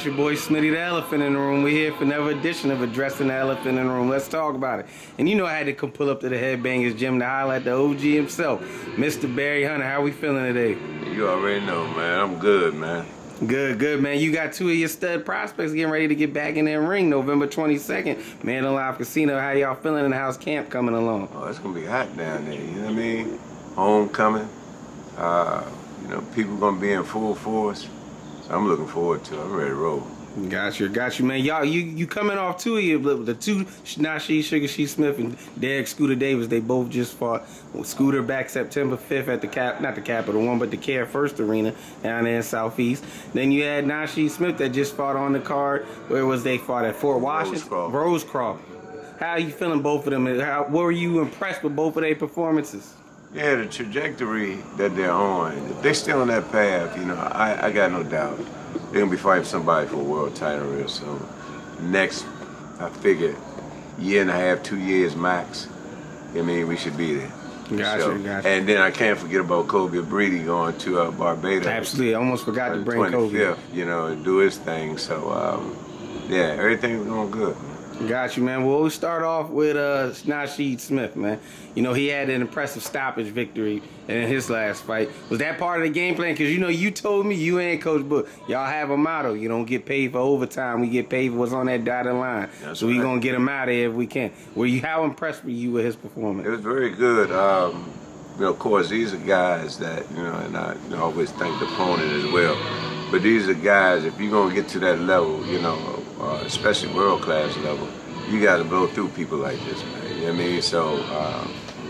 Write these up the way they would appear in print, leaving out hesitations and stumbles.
it's your boy Smitty the Elephant in the Room. We're here for another edition of Addressing the Elephant in the Room. Let's talk about it. And you know I had to come pull up to the Headbangers Gym to holler at the OG himself, Mr. Barry Hunter. How we feeling today? You already know, man. I'm good, man. Good, man. You got two of your stud prospects getting ready to get back in that ring November 22nd. Man Alive Casino, how y'all feeling in the house camp coming along? Oh, it's going to be hot down there, you know what I mean? Homecoming. People going to be in full force. So I'm looking forward to it. I'm ready to roll. Got you, man. Y'all, you coming off two of you, the two, Nasheed Sugar Shee Smith and Derek Scooter Davis, they both just fought. Scooter back September 5th at the not the Capital One, but the Care First Arena down there in Southeast. Then you had Nasheed Smith that just fought on the card. Where was they fought at? Fort Washington? Rosecroft. How are you feeling both of them? What were you impressed with both of their performances? Yeah, the trajectory that they're on, if they're still on that path, I got no doubt. They're going to be fighting somebody for a world title real soon. Next, I figure, year and a half, 2 years max, we should be there. Gotcha. And then I can't forget about Kobe Brady going to Barbados. Absolutely, I almost forgot to bring Kobe. 25th, and do his thing. So, everything's going good. Got you, man. Well, we'll start off with Nasheed Smith, man. He had an impressive stoppage victory in his last fight. Was that part of the game plan? Because, you told me, you and Coach Book, y'all have a motto. You don't get paid for overtime. We get paid for what's on that dotted line. So we're going to get him out of here if we can. How impressed were you with his performance? It was very good. Of course, these are guys that, and I always thank the opponent as well. But these are guys, if you're going to get to that level, especially world-class level, you got to blow through people like this, man. You know what I mean? So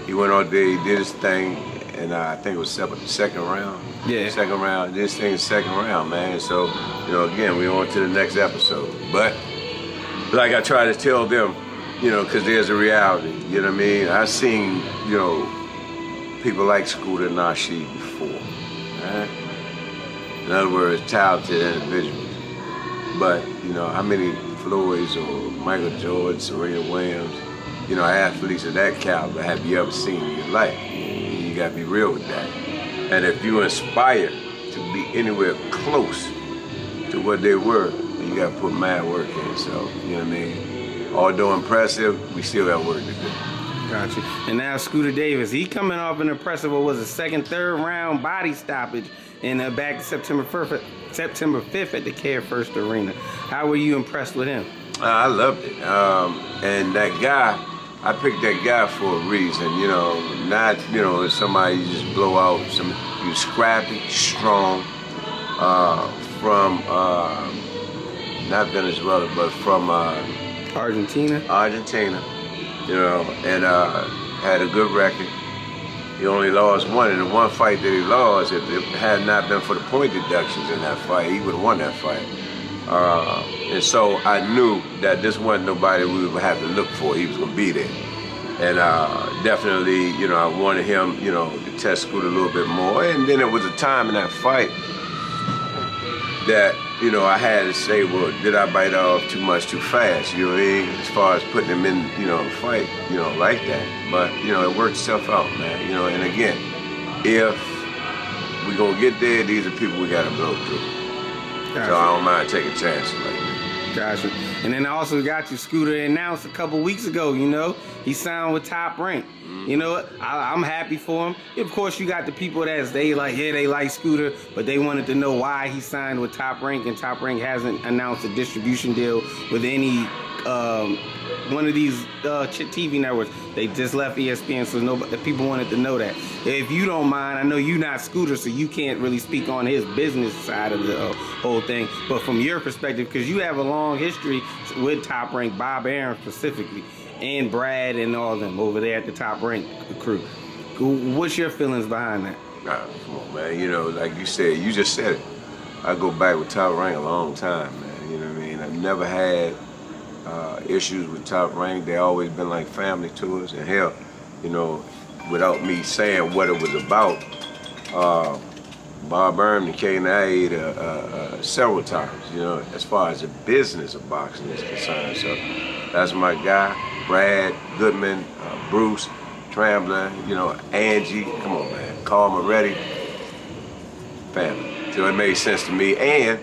he went out there, he did his thing, and I think it was second round. Yeah. Second round, this thing is second round, man. So, again, we on to the next episode. But like I try to tell them, because there's a reality, you know what I mean? I've seen, people like Scooter and Nasheed before, right? In other words, talented individuals. But, how many Floyds or Michael Jordan, Serena Williams, athletes of that caliber have you ever seen in your life? You got to be real with that. And if you inspire to be anywhere close to what they were, you got to put mad work in. So, although impressive, we still got work to do. Gotcha. And now Scooter Davis, he coming off an impressive, third round body stoppage in back September 5th at the Care First Arena. How were you impressed with him? I loved it. And that guy, I picked that guy for a reason, not, if somebody you just blow out, you scrappy, strong, from, not Venezuela, but from Argentina, and had a good record. He only lost one, and the one fight that he lost, if it had not been for the point deductions in that fight, he would have won that fight. And so I knew that this wasn't nobody we would have to look for. He was going to be there. And definitely, I wanted him, to test Scooter a little bit more. And then it was a time in that fight that, I had to say, well, did I bite off too much too fast? You know what I mean? As far as putting him in, a fight, like that. But, it worked itself out, man. And again, if we're going to get there, these are people we got to blow through. Gotcha. So I don't mind taking chances like that. Gotcha. And then I also got you, Scooter announced a couple weeks ago, he signed with Top Rank. I'm happy for him. Of course, you got the people they like Scooter, but they wanted to know why he signed with Top Rank, and Top Rank hasn't announced a distribution deal with any one of these TV networks. They just left ESPN, so the people wanted to know that. If you don't mind, I know you're not Scooter, so you can't really speak on his business side of the whole thing, but from your perspective, because you have a long history with Top Rank, Bob Arum specifically, and Brad and all them over there at the Top Rank crew. What's your feelings behind that? Come on, man. Like you said, you just said it. I go back with Top Rank a long time, man. You know what I mean? I've never had issues with Top Rank. They always been like family to us. And hell, without me saying what it was about, Bob Arum came to aid several times, as far as the business of boxing is concerned. So that's my guy. Brad, Goodman, Bruce, Trambler, Angie, come on, man, Carl Moretti, family. So it made sense to me. And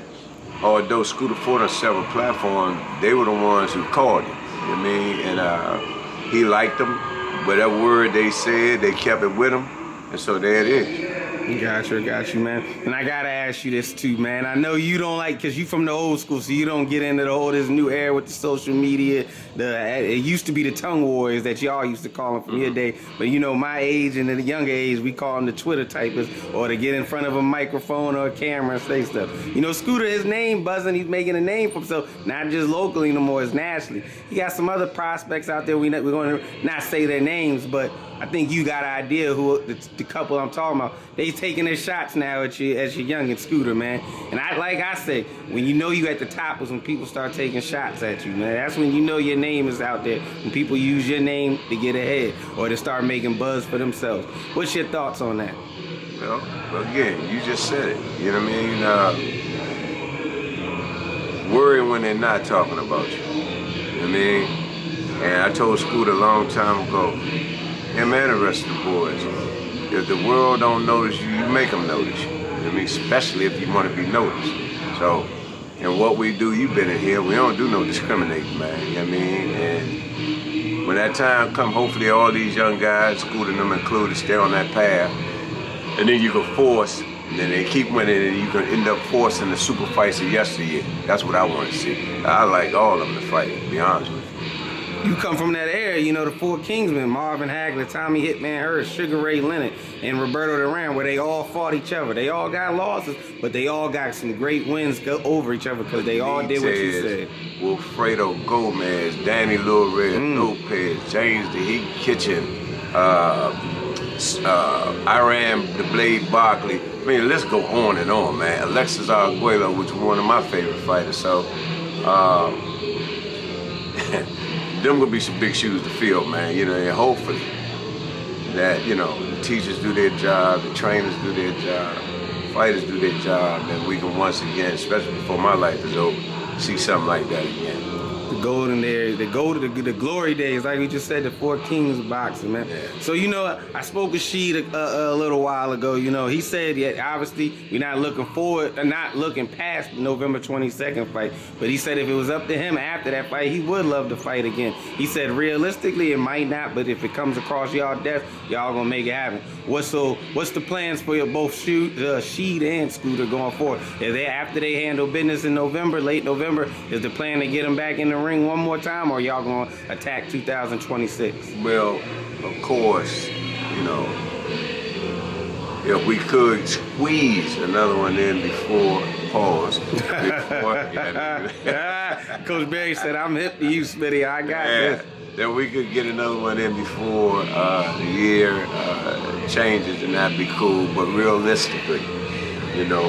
although Scooter fought on several platforms, they were the ones who called him. You know what I mean? And he liked them. Whatever word they said, they kept it with him. And so there it is. Got you, man. And I gotta ask you this too, man. I know you don't like, cause you from the old school, so you don't get into the whole this new era with the social media. It used to be the tongue wars that y'all used to call them from your day. But you know, my age and the younger age, we call them the Twitter typers, or to get in front of a microphone or a camera and say stuff. You know, Scooter, his name buzzing, he's making a name for himself, not just locally no more, it's nationally. He got some other prospects out there. We're going to not say their names, but I think you got an idea who the couple I'm talking about. They taking their shots now at you as your youngin' Scooter, man. And like I said, when you know you at the top is when people start taking shots at you, man. That's when you know your name is out there. When people use your name to get ahead or to start making buzz for themselves. What's your thoughts on that? Well, again, you just said it. You know what I mean? Worry when they're not talking about you. You know what I mean? And I told Scooter a long time ago, him and the rest of the boys, if the world don't notice you, you make them notice you. You know what I mean? Especially if you want to be noticed. So, and what we do, you've been in here, we don't do no discriminating, man. You know what I mean? And when that time come, hopefully all these young guys, Scooter and them included, stay on that path. And then you can force, and then they keep winning, and you can end up forcing the super fights of yesteryear. That's what I want to see. I like all of them to fight, to be honest with you. You come from that area, you know, the four Kingsmen, Marvin Hagler, Tommy Hitman Hurst, Sugar Ray Leonard, and Roberto Duran, where they all fought each other. They all got losses, but they all got some great wins over each other because they all did what you said. Wilfredo Gomez, Danny Lil Red Lopez, James the Heat Kitchen, Iran the Blade Barkley. I mean, let's go on and on, man. Alexis Arguello, which was one of my favorite fighters. So, them gonna be some big shoes to fill, man, you know, and hopefully that, you know, the teachers do their job, the trainers do their job, fighters do their job, and we can once again, especially before my life is over, see something like that again. The golden days, the glory days, like we just said, the four kings of boxing, man. Yeah. So, you know, I spoke with Sheed a little while ago. You know, he said, yeah, obviously, we're not looking forward, not looking past the November 22nd fight. But he said if it was up to him after that fight, he would love to fight again. He said realistically, it might not, but if it comes across y'all desk, y'all gonna make it happen. What's the plans for your both Sheed and Scooter going forward? Is they after they handle business in November, late November, is the plan to get them back in the ring one more time, or y'all gonna attack 2026? Well, of course, you know, if we could squeeze another one in before pause. Coach Barry said, I'm hip to you, Smitty. I got this. Then we could get another one in before the year changes, and that'd be cool. But realistically, you know,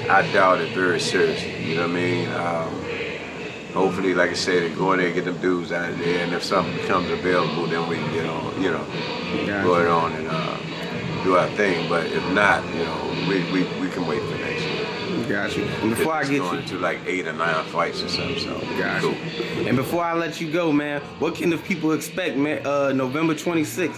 I doubt it very seriously. You know what I mean? Hopefully, like I said, go in there and get them dudes out of there, and if something becomes available, then we can get on, you know, go it on and do our thing. But if not, you know, we can wait for next year. Got you. And before I get going to like 8 or 9 fights or something, so got cool. you. And before I let you go, man, what can the people expect, man? November 22nd,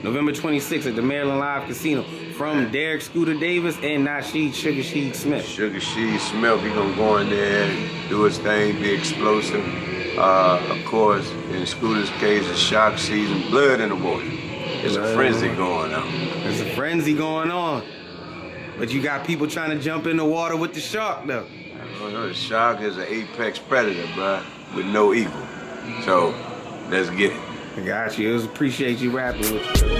November 26th at the Maryland Live Casino from Derek Scooter Davis and Nasheed Sugar Sheed Smith. Sugar Sheed Smith, he gonna go in there, do his thing, be explosive. Of course, in Scooter's case, it's shark season, blood in the water. There's a frenzy going on. There's a frenzy going on. But you got people trying to jump in the water with the shark, though. The shark is an apex predator, bro, with no equal. So, let's get it. I got you. It was appreciate you rapping with you.